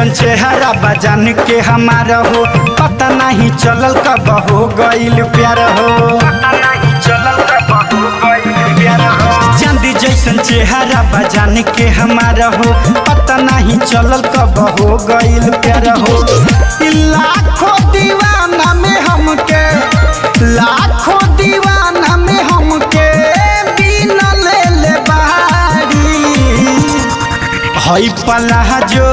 जैसन चेहरा बजान के हमारा हो, पता नहीं चलल कब हो गइल प्यार हो, पता नहीं चलल कब हो गइल प्यार हो। चांदी जैसन चेहरा बजान के हमारा हो, पता नहीं चलल कब हो गइल प्यार हो। लाखों दीवाना में हमके, लाखों दीवाना में हमके बिना ले ले बारी। हई पलाजो,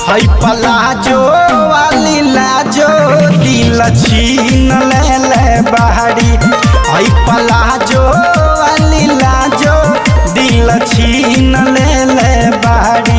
हई पलाजो वाली लाजो दिल छीन ले ले बारी। हई पलाजो वाली लाजो दिल छीन ले ले बारी।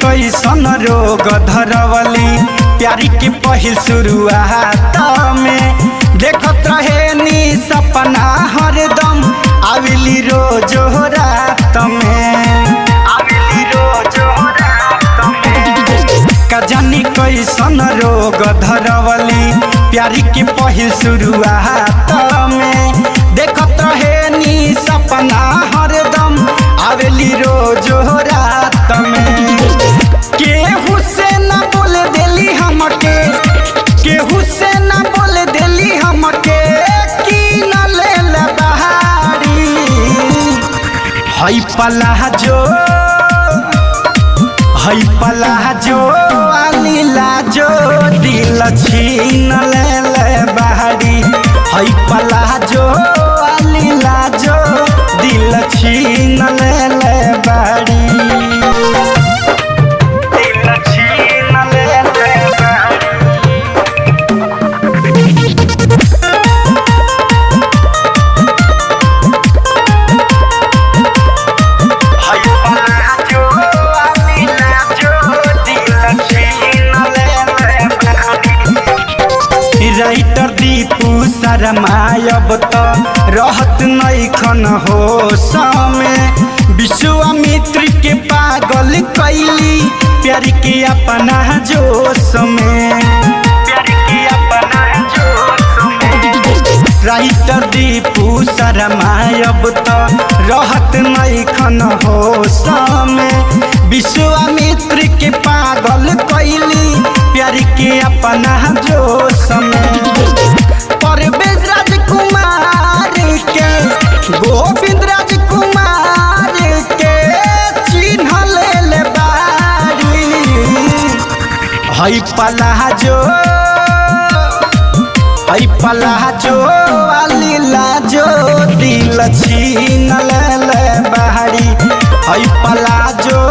कैसन रोग धरवली प्यारी के पहिल शुरुआत में, देखत रहे नी सपना हरदम आविली रोज रात में, आविली रोज रात में। कजानी कैसन रोग धरवली प्यारी के पहिल शुरुआत में, देखत रहे नी सपना हरदम आविली रोज रात में। केहू से न बोल देली हमके, केहू से न बोल देली हमके कि न ले ले बहारी। हई पलाजो, हई पलाजो वाली लाजो दिल छीन ले ले बहारी। हई पलाजो वाली लाजो दिल छीन ले ले बहारी। राइटर दीपू शर्मायब तो रहत नैखन होश में, विश्वामित्र के पागल कैली प्यार के अपना जोश में, प्यार के अपना जोश में। राइटर दीपू शर्मायब तो रहत नैखन होश में, विश्वामित्र के पागल कैली प्यार के अपना जोश में। परवेज राजकुमार के, गोविंद राजकुमार के चिन्ह ले ले बारी। हई पलाजो, हई पलाजो वाली लाजो दिल छीन ले ले बारी। हई पलाजो